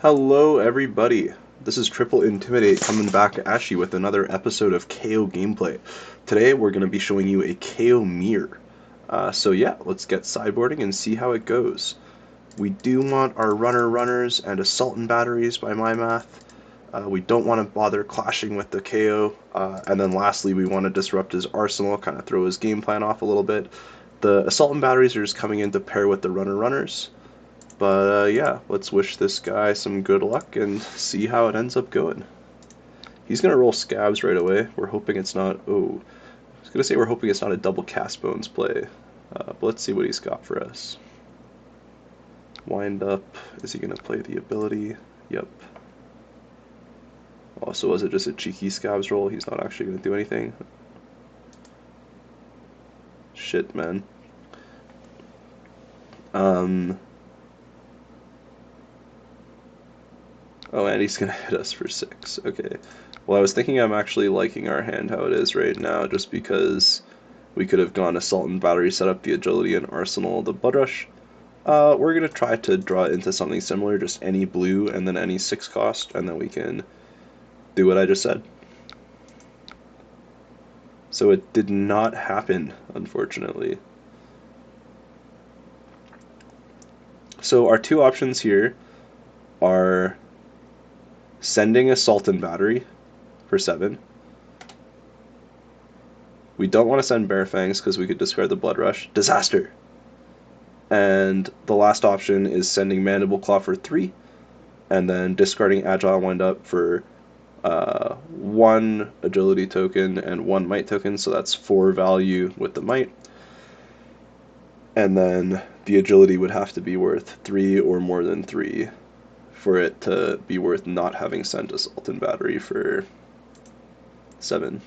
Hello, everybody. This is Triple Intimidate coming back at you with another episode of Kayo gameplay. Today, we're going to be showing you a Kayo mirror. So yeah, let's get sideboarding and see how it goes. We do want our runners and assault and batteries by my math. We don't want to bother clashing with the KO. And then lastly, we want to disrupt his arsenal, kind of throw his game plan off a little bit. The assault and batteries are just coming in to pair with the runners. But yeah, let's wish this guy some good luck and see how it ends up going. He's going to roll scabs right away. We're hoping it's not... Oh, I was going to say we're hoping it's not a double cast bones play. But let's see what he's got for us. Wind up. Is he going to play the ability? Yep. Also, was it just a cheeky scabs roll? He's not actually going to do anything. Shit, man. Oh, and he's going to hit us for 6. Okay. Well, I was thinking I'm actually liking our hand how it is right now, just because we could have gone Assault and Battery, set up the Agility and Arsenal, the Blood Rush. We're going to try to draw it into something similar, just any blue and then any 6 cost, and then we can do what I just said. So it did not happen, unfortunately. So our two options here are sending Assault and Battery for 7. We don't want to send Bear Fangs because we could discard the Blood Rush. Disaster! And the last option is sending Mandible Claw for 3, and then discarding Agile Wind Up for 1 Agility token and 1 Might token, so that's 4 value with the Might. And then the Agility would have to be worth 3 or more than 3 for it to be worth not having sent Assault and Battery for 7.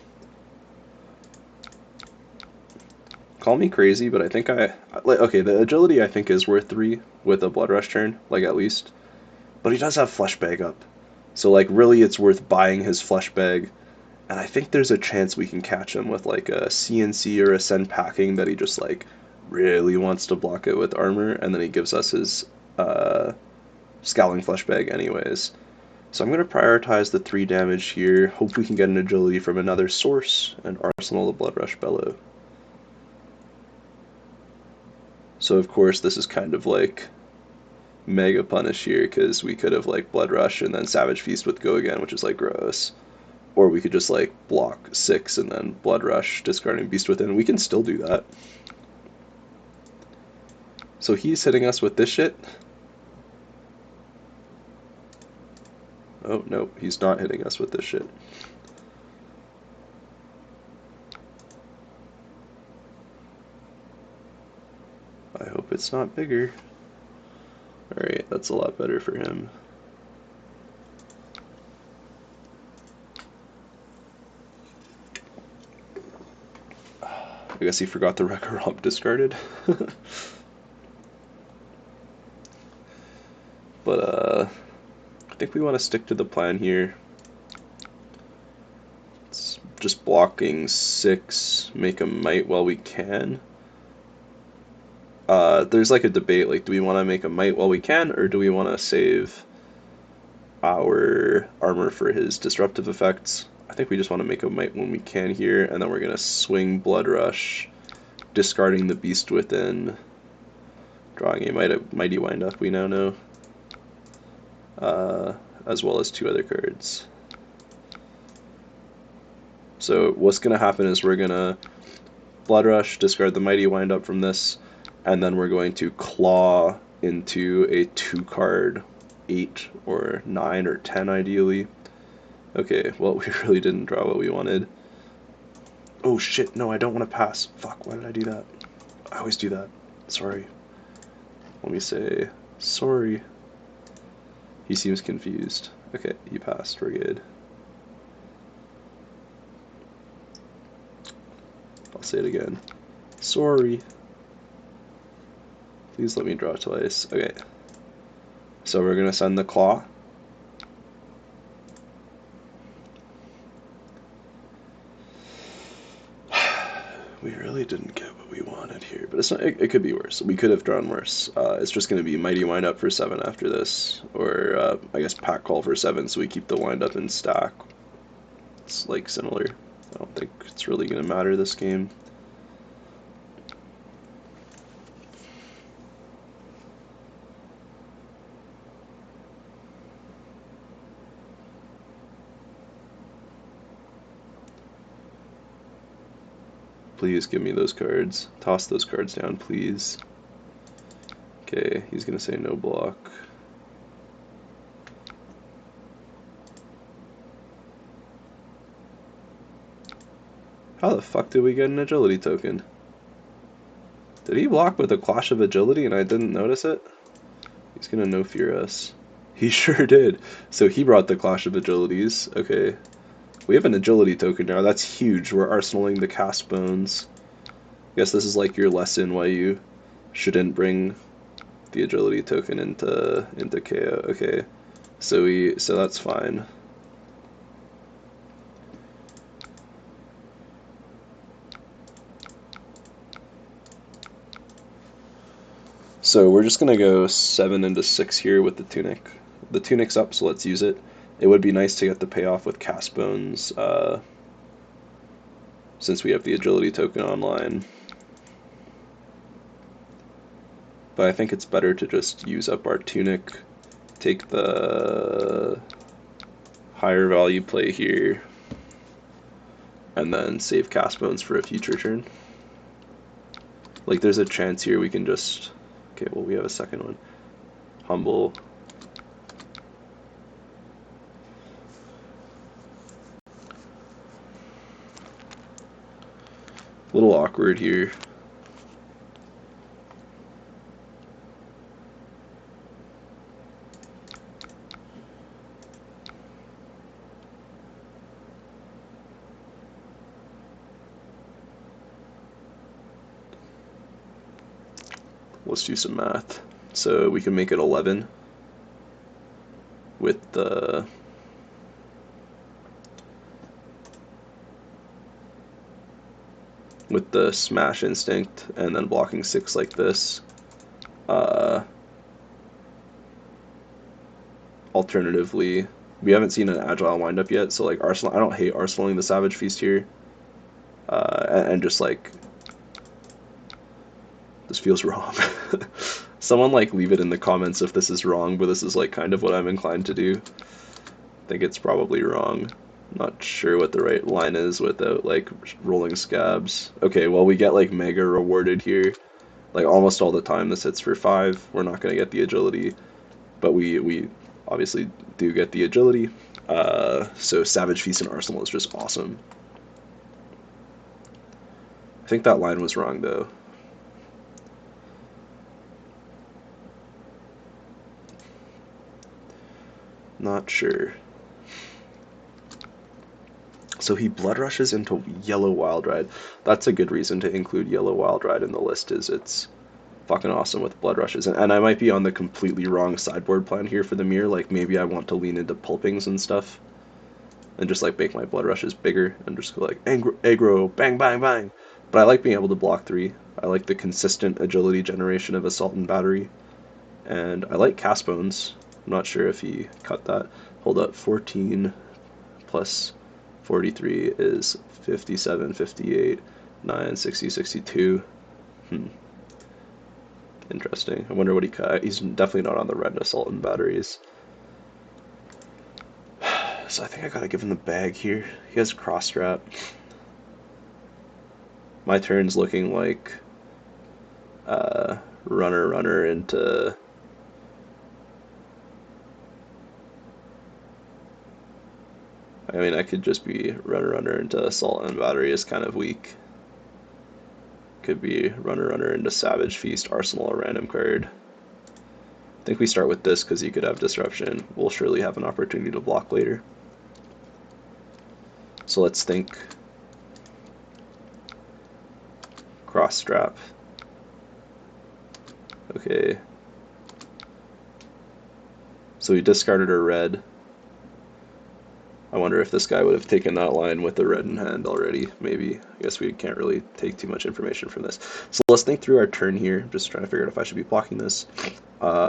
Call me crazy, but I think okay, the Agility I think is worth 3 with a Blood Rush turn, like at least. But he does have Flesh Bag up. So like really it's worth buying his Flesh Bag. And I think there's a chance we can catch him with like a CNC or a Send Packing that he just like really wants to block it with armor, and then he gives us his Scowling Flesh Bag anyways. So I'm going to prioritize the 3 damage here, hope we can get an Agility from another source, and Arsenal the Blood Rush Bellow. So of course this is kind of like mega punish here, because we could have like Blood Rush and then Savage Feast with Go Again, which is like gross. Or we could just like block 6 and then Blood Rush, discarding Beast Within. We can still do that. So he's hitting us with this shit. Oh, no, he's not hitting us with this shit. I hope it's not bigger. Alright, that's a lot better for him. I guess he forgot the Wrecker Romp discarded. But, I think we want to stick to the plan here. It's just blocking 6, make a Might while we can. There's like a debate, like, do we want to make a Might while we can, or do we want to save our armor for his disruptive effects? I think we just want to make a Might when we can here, and then we're going to swing Blood Rush, discarding the Beast Within, drawing a Mighty Wind Up, we now know, as well as 2 other cards. So what's going to happen is we're going to Blood Rush, discard the Mighty Wind Up from this, and then we're going to claw into a 2-card 8 or 9 or 10 ideally. Okay, well, we really didn't draw what we wanted. Oh shit, no, I don't want to pass. Fuck, why did I do that? I always do that. Sorry. Let me say sorry. He seems confused. Okay, you passed, we're good. I'll say it again. Sorry. Please let me draw twice. Okay. So we're gonna send the claw. We really didn't get what we wanted here, but it could be worse. We could have drawn worse. It's just going to be Mighty Wind Up for 7 after this, or I guess Pack Call for 7, so we keep the wind up in stack. It's like similar. I don't think it's really going to matter this game. Please give me those cards. Toss those cards down, please. Okay, he's gonna say no block. How the fuck did we get an agility token? Did he block with a Clash of Agility and I didn't notice it? He's gonna no fear us. He sure did. So he brought the Clash of Agilities. Okay. We have an agility token now. That's huge. We're arsenaling the cast bones. I guess this is like your lesson why you shouldn't bring the agility token into Kayo. Okay. So that's fine. So we're just gonna go 7 into 6 here with the tunic. The tunic's up, so let's use it. It would be nice to get the payoff with cast bones, since we have the agility token online. But I think it's better to just use up our tunic, take the higher value play here, and then save cast bones for a future turn. Like there's a chance here we can just, okay, well we have a second one. Humble. A little awkward here. Let's do some math. So we can make it 11 with the smash instinct and then blocking 6 like this. Alternatively, we haven't seen an agile windup yet, so like Arsenal, I don't hate arsenaling the Savage Feast here. And just like, this feels wrong. Someone like leave it in the comments if this is wrong, but this is like kind of what I'm inclined to do. I think it's probably wrong. Not sure what the right line is without like rolling scabs. Okay, well we get like mega rewarded here. Like almost all the time this hits for 5. We're not gonna get the agility, but we obviously do get the agility. So Savage Feast and Arsenal is just awesome. I think that line was wrong though. Not sure. So he blood rushes into Yellow Wild Ride. That's a good reason to include Yellow Wild Ride in the list, is it's fucking awesome with blood rushes. And I might be on the completely wrong sideboard plan here for the mirror. Like maybe I want to lean into pulpings and stuff and just like make my blood rushes bigger and just go like aggro, bang, bang, bang. But I like being able to block 3. I like the consistent agility generation of Assault and Battery. And I like cast bones. I'm not sure if he cut that. Hold up, 14 plus 43 is 57, 58, 9, 60, 62. Interesting. I wonder what he cut. He's definitely not on the red Assault and Batteries. So I think I gotta give him the bag here. He has cross strap. My turn's looking like runner into I mean, I could just be runner into Assault and Battery is kind of weak. Could be runner into Savage Feast, Arsenal, a random card. I think we start with this because he could have Disruption. We'll surely have an opportunity to block later. So let's think. Cross strap. Okay. So we discarded our red. I wonder if this guy would have taken that line with the red in hand already. Maybe. I guess we can't really take too much information from this. So let's think through our turn here. Just trying to figure out if I should be blocking this.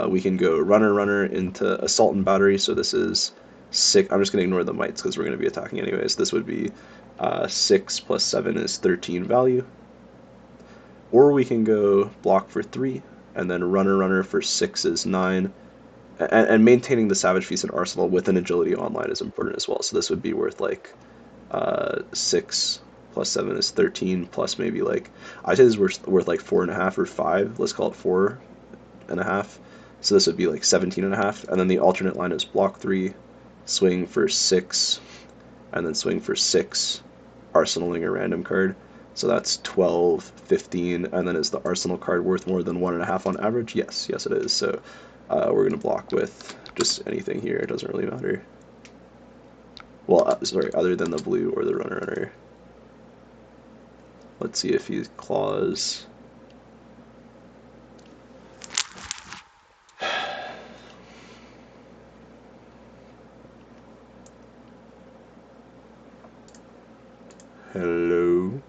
We can go runner, runner into assault and battery. So this is 6. I'm just going to ignore the mites because we're going to be attacking anyways. This would be 6 plus 7 is 13 value. Or we can go block for 3, and then runner, runner for 6 is 9. And maintaining the Savage Feast and Arsenal with an agility online is important as well. So this would be worth like 6 plus 7 is 13 plus maybe like I'd say this is worth like 4.5 or 5. Let's call it 4.5. So this would be like 17.5. And then the alternate line is block 3, swing for 6, and then swing for 6, arsenaling a random card. So that's 12, 15, and then is the arsenal card worth more than 1.5 on average? Yes, yes it is. So we're going to block with just anything here. It doesn't really matter. Well, sorry, other than the blue or the runner runner. Let's see if he claws. Hello.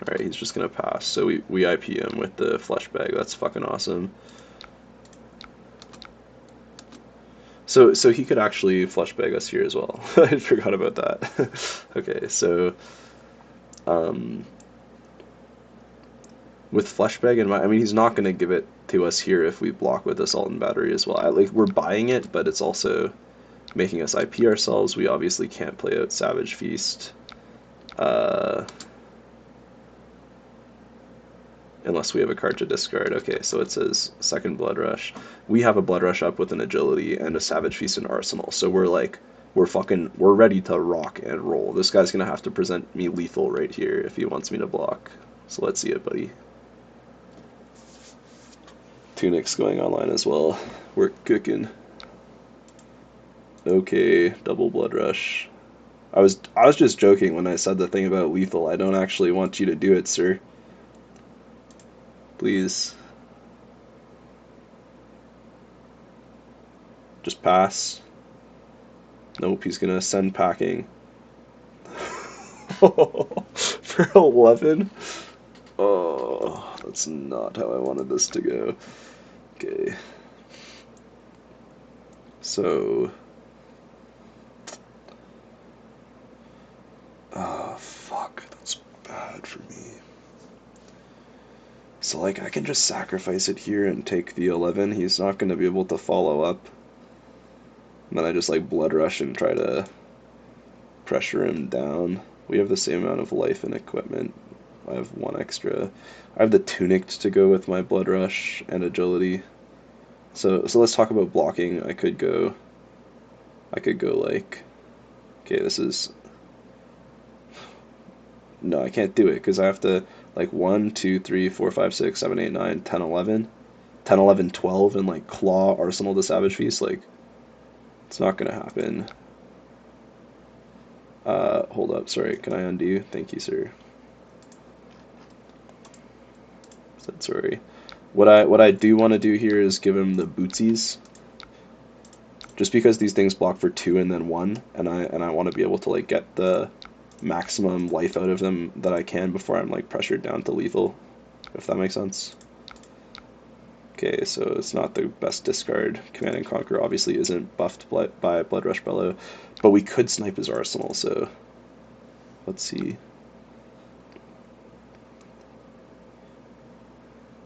Alright, he's just gonna pass. So we IP him with the flesh bag. That's fucking awesome. So he could actually flesh bag us here as well. I forgot about that. Okay, so with flesh bag in mind, I mean he's not gonna give it to us here if we block with assault and battery as well. Like we're buying it, but it's also making us IP ourselves. We obviously can't play out Savage Feast. Unless we have a card to discard. Okay, so it says second Blood Rush. We have a Blood Rush up with an agility and a Savage Feast and Arsenal. So we're ready to rock and roll. This guy's gonna have to present me lethal right here if he wants me to block. So let's see it, buddy. Tunic's going online as well. We're cooking. Okay, double Blood Rush. I was just joking when I said the thing about lethal. I don't actually want you to do it, sir. Please. Just pass. Nope, he's gonna send packing. For 11? Oh, that's not how I wanted this to go. Okay. So... Oh, fuck. That's bad for me. So, like, I can just sacrifice it here and take the 11. He's not going to be able to follow up. And then I just, like, Blood Rush and try to pressure him down. We have the same amount of life and equipment. I have 1 extra. I have the Tunic to go with my Blood Rush and agility. So let's talk about blocking. I could go like... Okay, this is... No, I can't do it because I have to... Like 1, 2, 3, 4, 5, 6, 7, 8, 9, 10, 11. 10, 11, 12, and like claw Arsenal to Savage Feast. Like, it's not gonna happen. Hold up, sorry, can I undo? Thank you, sir. Said sorry. What I do want to do here is give him the bootsies. Just because these things block for 2 and then 1, and I want to be able to like get the maximum life out of them that I can before I'm like pressured down to lethal, if that makes sense. Okay, so it's not the best discard. Command and Conquer obviously isn't buffed by Blood Rush Bellow, but we could snipe his arsenal, so let's see.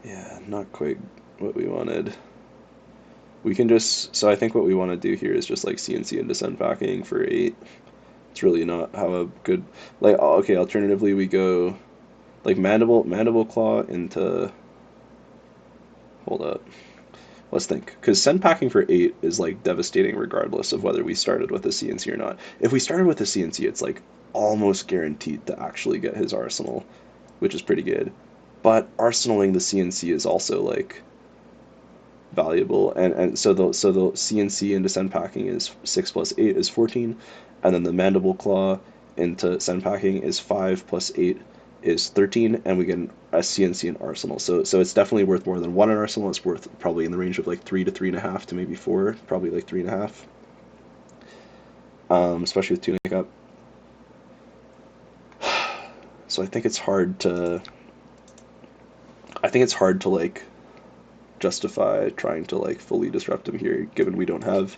Yeah, not quite what we wanted. We can just, so I think what we want to do here is just like CNC and Descent Packing for 8. It's really not how a good, like, okay, alternatively we go like Mandible Claw into, hold up, let's think, because Send Packing for 8 is like devastating regardless of whether we started with a CNC or not. If we started with a CNC, it's like almost guaranteed to actually get his arsenal, which is pretty good. But arsenaling the CNC is also like valuable, and so the CNC into Send Packing is 6 plus 8 is 14, and then the Mandible Claw into Send Packing is 5 plus 8 is 13, and we get a CNC and Arsenal. So it's definitely worth more than one in Arsenal. It's worth probably in the range of like 3 to 3.5 to maybe 4, probably like 3.5. Especially with tunic up. So I think it's hard to like justify trying to like fully disrupt him here, given we don't have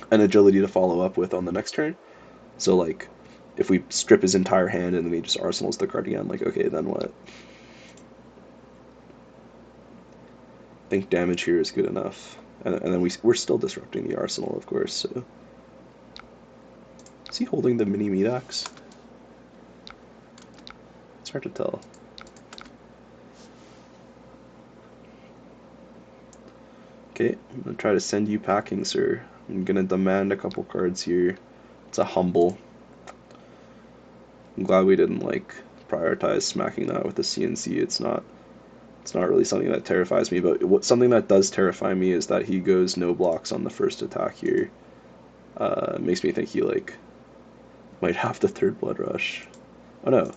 an agility to follow up with on the next turn. So like, if we strip his entire hand and then he just arsenals the card again, like okay, then what? I think damage here is good enough, and then we're still disrupting the arsenal, of course. So is he holding the mini meat axe? It's hard to tell. Okay, I'm gonna try to send you packing, sir. I'm gonna demand a couple cards here. It's a humble. I'm glad we didn't like prioritize smacking that with the CNC. It's not really something that terrifies me, but something that does terrify me is that he goes no blocks on the first attack here. Makes me think he like might have the third blood rush. Oh no,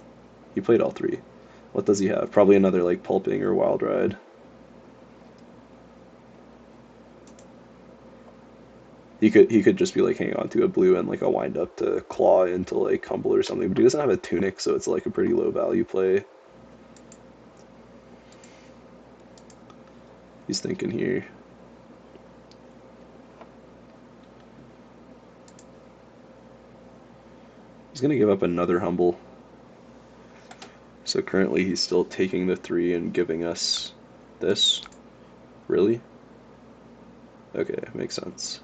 he played all three. What does he have? Probably another like pulping or wild ride. He could just be like hanging on to a blue and like a wind up to claw into like humble or something, but he doesn't have a tunic, so it's like a pretty low value play. He's thinking here. He's gonna give up another humble. So currently he's still taking the 3 and giving us this. Really? Okay, makes sense.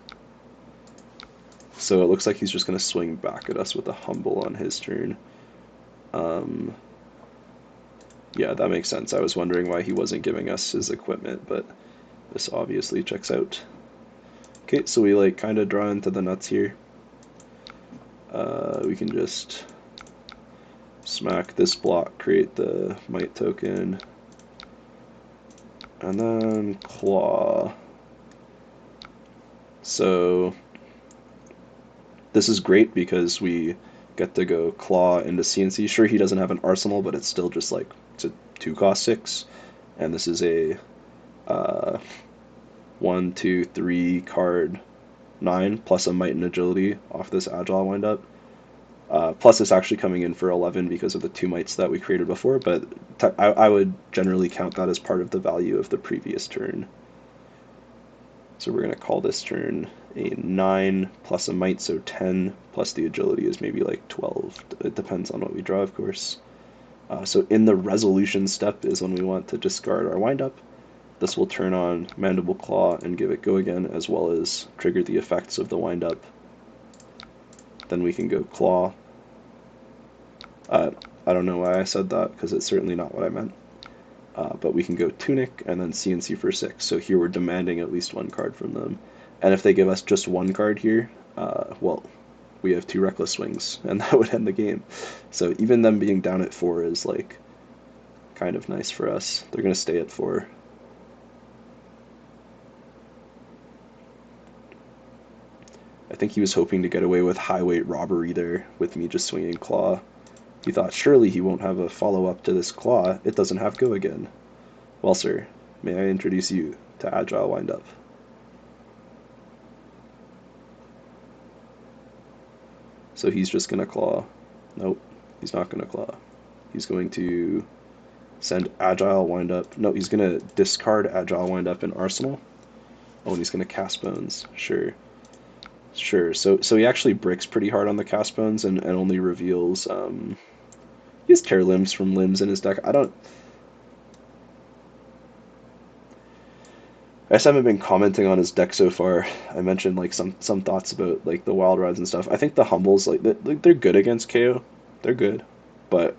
So it looks like he's just gonna swing back at us with a humble on his turn. Um, yeah, that makes sense. I was wondering why he wasn't giving us his equipment, but this obviously checks out. Okay, so we like kind of draw into the nuts here. We can just smack this block, create the might token, and then claw. So this is great because we get to go claw into CNC. Sure, he doesn't have an arsenal, but it's still just like it's a 2-cost 6, and this is a 1, 2, 3 card 9 plus a might and agility off this agile windup. Plus it's actually coming in for 11 because of the 2 mites that we created before, but I would generally count that as part of the value of the previous turn. So we're going to call this turn a 9 plus a might, so 10 plus the agility is maybe like 12. It depends on what we draw, of course. So in the resolution step is when we want to discard our windup. This will turn on Mandible Claw and give it go again, as well as trigger the effects of the windup. Then we can go Claw. I don't know why I said that, because it's certainly not what I meant. But we can go Tunic and then CNC for 6. So here we're demanding at least 1 card from them. And if they give us just 1 card here, well, we have 2 Reckless Swings, and that would end the game. So even them being down at 4 is like kind of nice for us. They're going to stay at 4. I think he was hoping to get away with high weight robbery there with me just swinging Claw. He thought surely he won't have a follow-up to this Claw. It doesn't have go again. Well, sir, may I introduce you to Agile Windup? So he's just going to Claw. Nope, he's not going to Claw. He's going to send Agile Windup. No, he's going to discard Agile Windup in Arsenal. Oh, and he's going to cast Bones. Sure. Sure. So he actually bricks pretty hard on the cast bones and only reveals he has tear limbs from limbs in his deck. I just haven't been commenting on his deck so far. I mentioned like some thoughts about like the wild rides and stuff. I think the humbles they're good against KO. They're good. But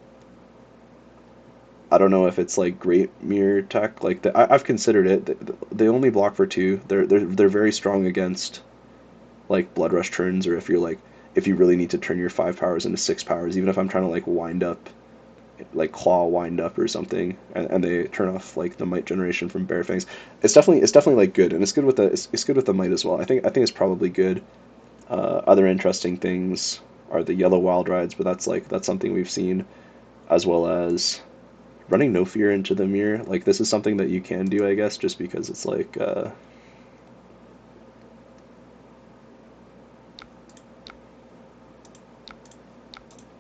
I don't know if it's like great mirror tech. Like I've considered it. They only block for 2. They're very strong against like blood rush turns, or if you really need to turn your 5 powers into 6 powers, even if I'm trying to like wind up, like claw wind up or something, and they turn off like the might generation from Bare Fangs. It's definitely like good, and it's good with it's good with the might as well. I think it's probably good. Other interesting things are the yellow wild rides, but that's something we've seen. as well as running no fear into the mirror. Like this is something that you can do, I guess, just because it's like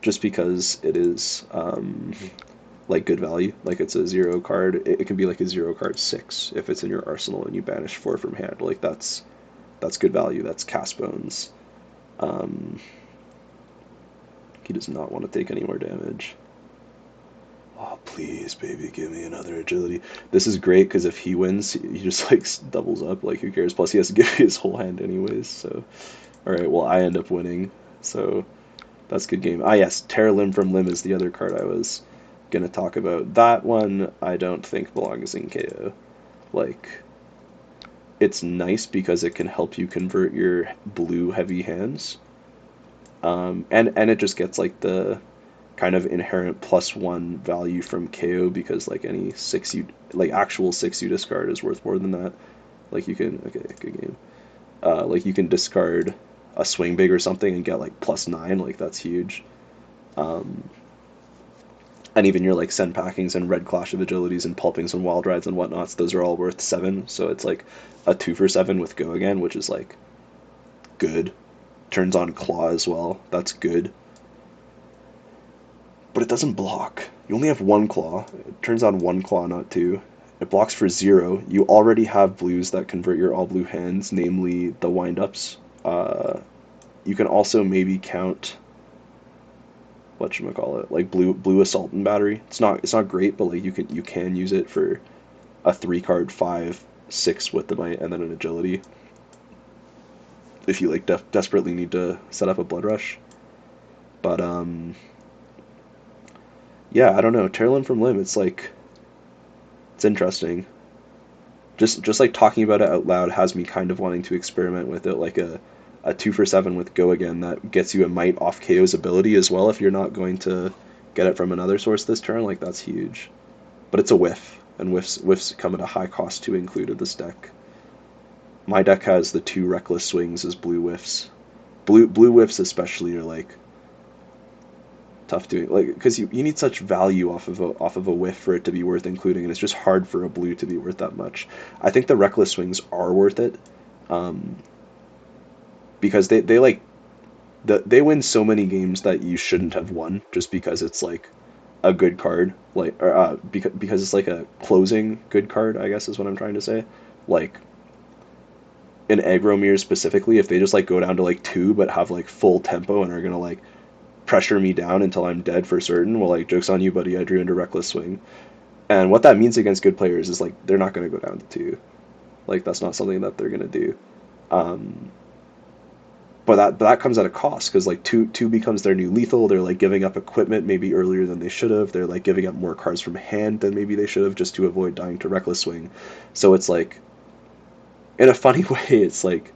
just because it is like good value. Like it's a zero card. It can be like a zero card six if it's in your arsenal and you banish four from hand. Like that's good value. That's cast bones. Um, he does not want to take any more damage. Oh, please, baby, give me another agility. This is great because if he wins, he just like doubles up. Like, who cares? Plus, he has to give me his whole hand anyways. So, all right, well, I end up winning. So, that's a good game. Ah, yes, Tear Limb from Limb is the other card I was gonna talk about. That one I don't think belongs in KO. Like, it's nice because it can help you convert your blue heavy hands. And it just gets like the kind of inherent +1 value from KO because like any six you like actual six you discard is worth more than that. Like you can okay, good game. Like you can discard a swing big or something and get like +9, like that's huge. Um, and even your like send packings and red clash of agilities and pulpings and wild rides and whatnots, those are all worth 7. So it's like a 2 for 7 with go again, which is like good. Turns on claw as well. That's good. But it doesn't block. You only have one claw. It turns on one claw, not two. It blocks for 0. You already have blues that convert your all blue hands, namely the windups. You can also maybe count whatchamacallit, like blue assault and battery. It's not great, but like you can use it for a 3 card 5/6 with the might and then an agility if you like desperately need to set up a blood rush. But yeah, I don't know. Tear Limb from Limb, it's like it's interesting. Just like talking about it out loud has me kind of wanting to experiment with it, like a 2 for 7 with go again that gets you a might off KO's ability as well if you're not going to get it from another source this turn. Like that's huge. But it's a whiff, and whiffs come at a high cost to include in this deck. My deck has the 2 reckless swings as blue whiffs. Blue whiffs especially are like tough doing, like because you need such value off of a whiff for it to be worth including, and it's just hard for a blue to be worth that much. I think the reckless swings are worth it, um, because they like they win so many games that you shouldn't have won just because it's like a good card, like or, because it's like a closing good card, I guess is what I'm trying to say. Like in aggro mirrors specifically, if they just like go down to like 2 but have like full tempo and are gonna like pressure me down until I'm dead for certain, well, like, joke's on you, buddy, I drew into reckless swing. And what that means against good players is like they're not going to go down to 2. Like that's not something that they're going to do. Um, but that comes at a cost because like two becomes their new lethal. They're like giving up equipment maybe earlier than they should have. They're like giving up more cards from hand than maybe they should have just to avoid dying to reckless swing. So it's like in a funny way, it's like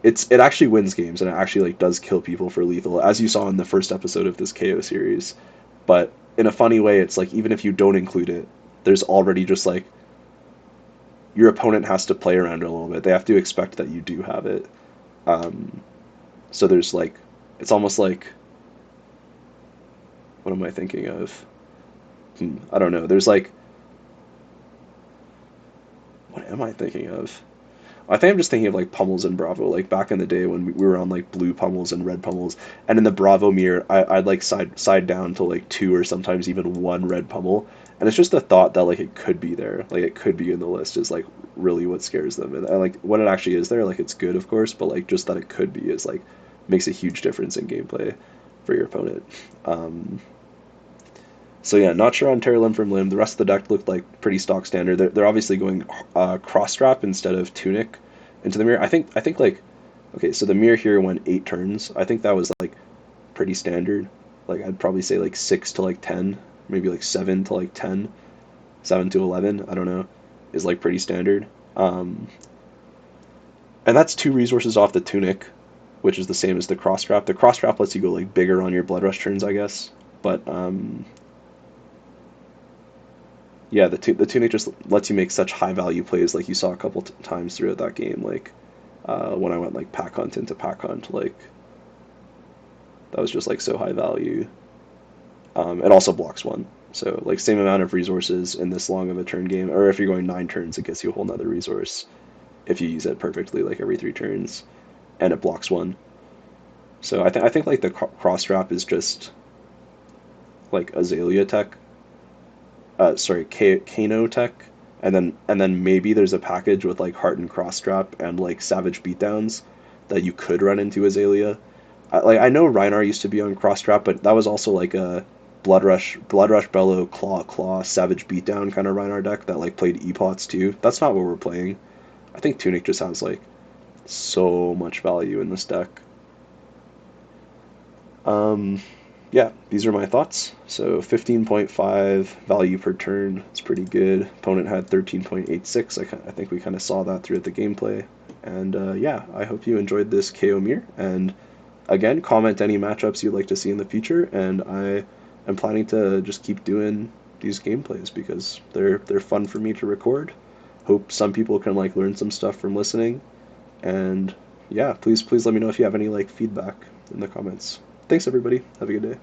it actually wins games and it actually like does kill people for lethal, as you saw in the first episode of this KO series. But in a funny way, it's like even if you don't include it, there's already just like your opponent has to play around it a little bit. They have to expect that you do have it. Um, so there's like it's almost like what am I thinking of? I don't know. There's like what am I thinking of? I think I'm just thinking of like pummels and Bravo, like back in the day when we were on like blue pummels and red pummels, and in the Bravo mirror, I'd like side down to like 2 or sometimes even 1 red pummel, and it's just the thought that like it could be there, like it could be in the list is like really what scares them, and like when it actually is there, like it's good of course, but like just that it could be is like makes a huge difference in gameplay for your opponent. Um, so yeah, not sure on Terra Limb from Limb. The rest of the deck looked like pretty stock standard. They're obviously going cross strap instead of tunic into the mirror. I think like okay, so the mirror here went 8 turns. I think that was like pretty standard. Like I'd probably say like 6 to like 10, maybe like 7 to like 10, 7 to 11. I don't know, is like pretty standard. Um, and that's 2 resources off the tunic, which is the same as the cross strap. The cross strap lets you go like bigger on your blood rush turns, I guess. But yeah, the tunic just lets you make such high value plays, like you saw a couple times throughout that game. Like when I went like pack hunt into pack hunt, like that was just like so high value. It also blocks one. So like same amount of resources in this long of a turn game, or if you're going 9 turns, it gets you a whole nother resource if you use it perfectly, like every 3 turns, and it blocks one. So I think like the cross trap is just like Azalea tech, sorry, Kano tech, and then maybe there's a package with like Heart and Cross Trap and like Savage Beatdowns that you could run into Azalea. I know Reinar used to be on Cross Trap, but that was also like a Blood Rush, Bellow, Claw, Savage Beatdown kind of Reinar deck that like played E-Pots too. That's not what we're playing. I think Tunic just has like so much value in this deck. Um, yeah, these are my thoughts. So 15.5 value per turn. It's pretty good. Opponent had 13.86. I think we kind of saw that throughout the gameplay. And yeah, I hope you enjoyed this KO Mir. And again, comment any matchups you'd like to see in the future. And I am planning to just keep doing these gameplays because they're fun for me to record. Hope some people can like learn some stuff from listening. And yeah, please let me know if you have any like feedback in the comments. Thanks everybody. Have a good day.